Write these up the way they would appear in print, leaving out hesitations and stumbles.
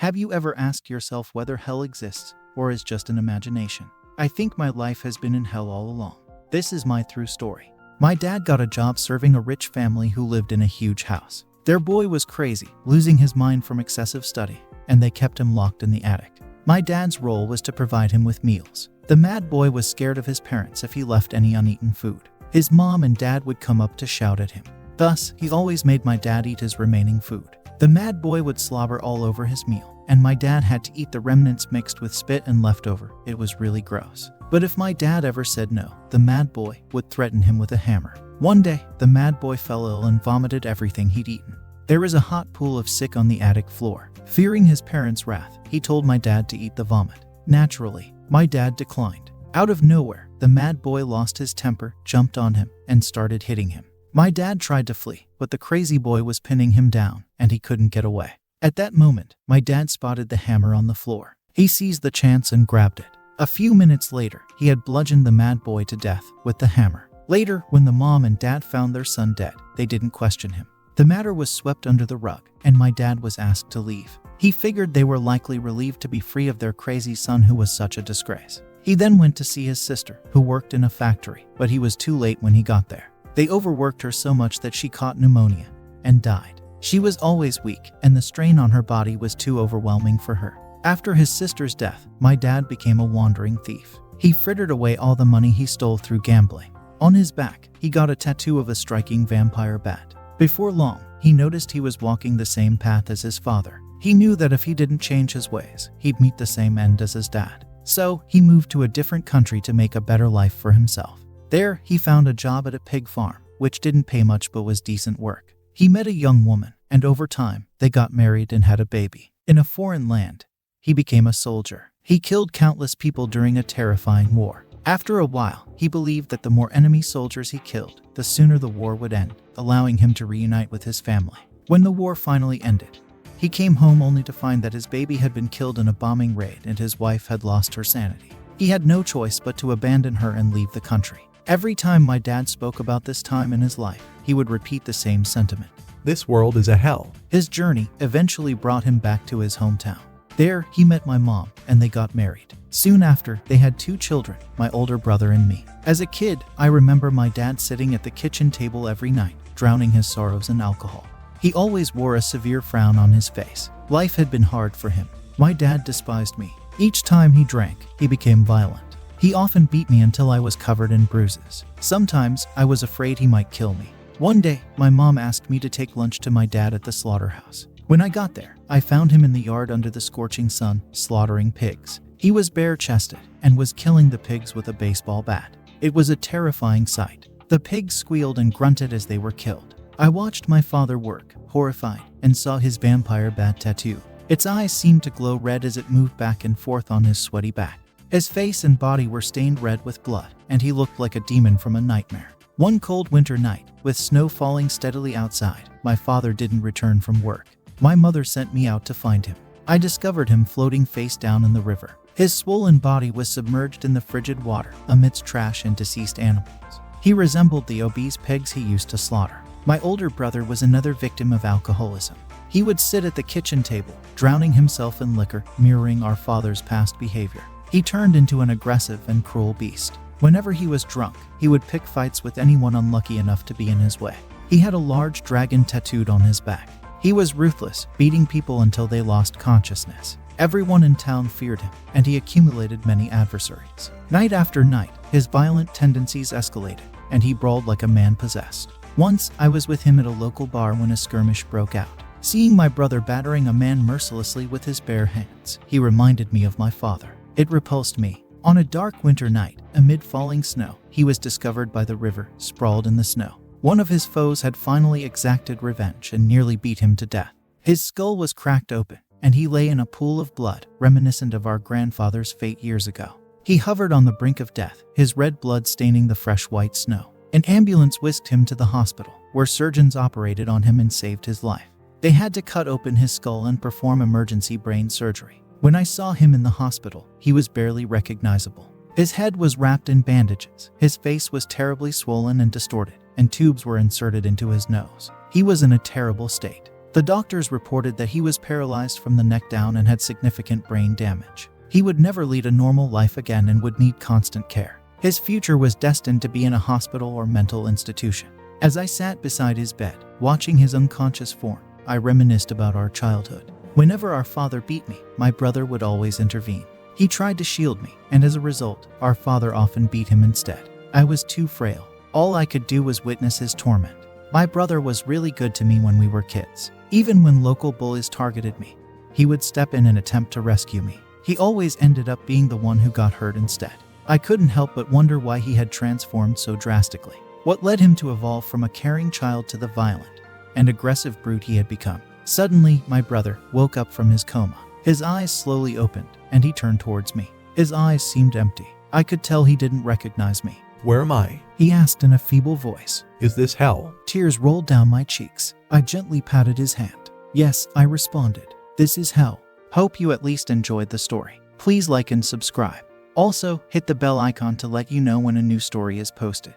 Have you ever asked yourself whether hell exists or is just an imagination? I think my life has been in hell all along. This is my true story. My dad got a job serving a rich family who lived in a huge house. Their boy was crazy, losing his mind from excessive study, and they kept him locked in the attic. My dad's role was to provide him with meals. The mad boy was scared of his parents if he left any uneaten food. His mom and dad would come up to shout at him. Thus, he always made my dad eat his remaining food. The mad boy would slobber all over his meal, and my dad had to eat the remnants mixed with spit and leftover. It was really gross. But if my dad ever said no, the mad boy would threaten him with a hammer. One day, the mad boy fell ill and vomited everything he'd eaten. There was a hot pool of sick on the attic floor. Fearing his parents' wrath, he told my dad to eat the vomit. Naturally, my dad declined. Out of nowhere, the mad boy lost his temper, jumped on him, and started hitting him. My dad tried to flee, but the crazy boy was pinning him down, and he couldn't get away. At that moment, my dad spotted the hammer on the floor. He seized the chance and grabbed it. A few minutes later, he had bludgeoned the mad boy to death with the hammer. Later, when the mom and dad found their son dead, they didn't question him. The matter was swept under the rug, and my dad was asked to leave. He figured they were likely relieved to be free of their crazy son who was such a disgrace. He then went to see his sister, who worked in a factory, but he was too late when he got there. They overworked her so much that she caught pneumonia and died. She was always weak, and the strain on her body was too overwhelming for her. After his sister's death, my dad became a wandering thief. He frittered away all the money he stole through gambling. On his back, he got a tattoo of a striking vampire bat. Before long, he noticed he was walking the same path as his father. He knew that if he didn't change his ways, he'd meet the same end as his dad. So, he moved to a different country to make a better life for himself. There, he found a job at a pig farm, which didn't pay much but was decent work. He met a young woman, and over time, they got married and had a baby. In a foreign land, he became a soldier. He killed countless people during a terrifying war. After a while, he believed that the more enemy soldiers he killed, the sooner the war would end, allowing him to reunite with his family. When the war finally ended, he came home only to find that his baby had been killed in a bombing raid and his wife had lost her sanity. He had no choice but to abandon her and leave the country. Every time my dad spoke about this time in his life, he would repeat the same sentiment. This world is a hell. His journey eventually brought him back to his hometown. There, he met my mom, and they got married. Soon after, they had 2 children, my older brother and me. As a kid, I remember my dad sitting at the kitchen table every night, drowning his sorrows in alcohol. He always wore a severe frown on his face. Life had been hard for him. My dad despised me. Each time he drank, he became violent. He often beat me until I was covered in bruises. Sometimes, I was afraid he might kill me. One day, my mom asked me to take lunch to my dad at the slaughterhouse. When I got there, I found him in the yard under the scorching sun, slaughtering pigs. He was bare-chested and was killing the pigs with a baseball bat. It was a terrifying sight. The pigs squealed and grunted as they were killed. I watched my father work, horrified, and saw his vampire bat tattoo. Its eyes seemed to glow red as it moved back and forth on his sweaty back. His face and body were stained red with blood, and he looked like a demon from a nightmare. One cold winter night, with snow falling steadily outside, my father didn't return from work. My mother sent me out to find him. I discovered him floating face down in the river. His swollen body was submerged in the frigid water, amidst trash and deceased animals. He resembled the obese pigs he used to slaughter. My older brother was another victim of alcoholism. He would sit at the kitchen table, drowning himself in liquor, mirroring our father's past behavior. He turned into an aggressive and cruel beast. Whenever he was drunk, he would pick fights with anyone unlucky enough to be in his way. He had a large dragon tattooed on his back. He was ruthless, beating people until they lost consciousness. Everyone in town feared him, and he accumulated many adversaries. Night after night, his violent tendencies escalated, and he brawled like a man possessed. Once, I was with him at a local bar when a skirmish broke out. Seeing my brother battering a man mercilessly with his bare hands, he reminded me of my father. It repulsed me. On a dark winter night, amid falling snow, he was discovered by the river, sprawled in the snow. One of his foes had finally exacted revenge and nearly beat him to death. His skull was cracked open, and he lay in a pool of blood, reminiscent of our grandfather's fate years ago. He hovered on the brink of death, his red blood staining the fresh white snow. An ambulance whisked him to the hospital, where surgeons operated on him and saved his life. They had to cut open his skull and perform emergency brain surgery. When I saw him in the hospital, he was barely recognizable. His head was wrapped in bandages, his face was terribly swollen and distorted, and tubes were inserted into his nose. He was in a terrible state. The doctors reported that he was paralyzed from the neck down and had significant brain damage. He would never lead a normal life again and would need constant care. His future was destined to be in a hospital or mental institution. As I sat beside his bed, watching his unconscious form, I reminisced about our childhood. Whenever our father beat me, my brother would always intervene. He tried to shield me, and as a result, our father often beat him instead. I was too frail. All I could do was witness his torment. My brother was really good to me when we were kids. Even when local bullies targeted me, he would step in and attempt to rescue me. He always ended up being the one who got hurt instead. I couldn't help but wonder why he had transformed so drastically. What led him to evolve from a caring child to the violent and aggressive brute he had become? Suddenly, my brother woke up from his coma. His eyes slowly opened, and he turned towards me. His eyes seemed empty. I could tell he didn't recognize me. "Where am I? He asked in a feeble voice. Is this hell?" Tears rolled down my cheeks. I gently patted his hand. "Yes," I responded. "This is hell." Hope you at least enjoyed the story. Please like and subscribe. Also, hit the bell icon to let you know when a new story is posted.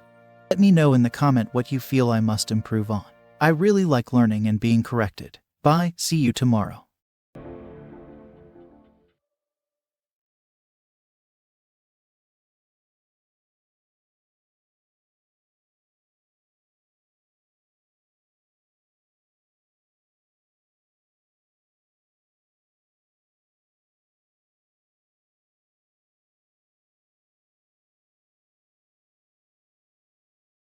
Let me know in the comment what you feel I must improve on. I really like learning and being corrected. Bye, see you tomorrow.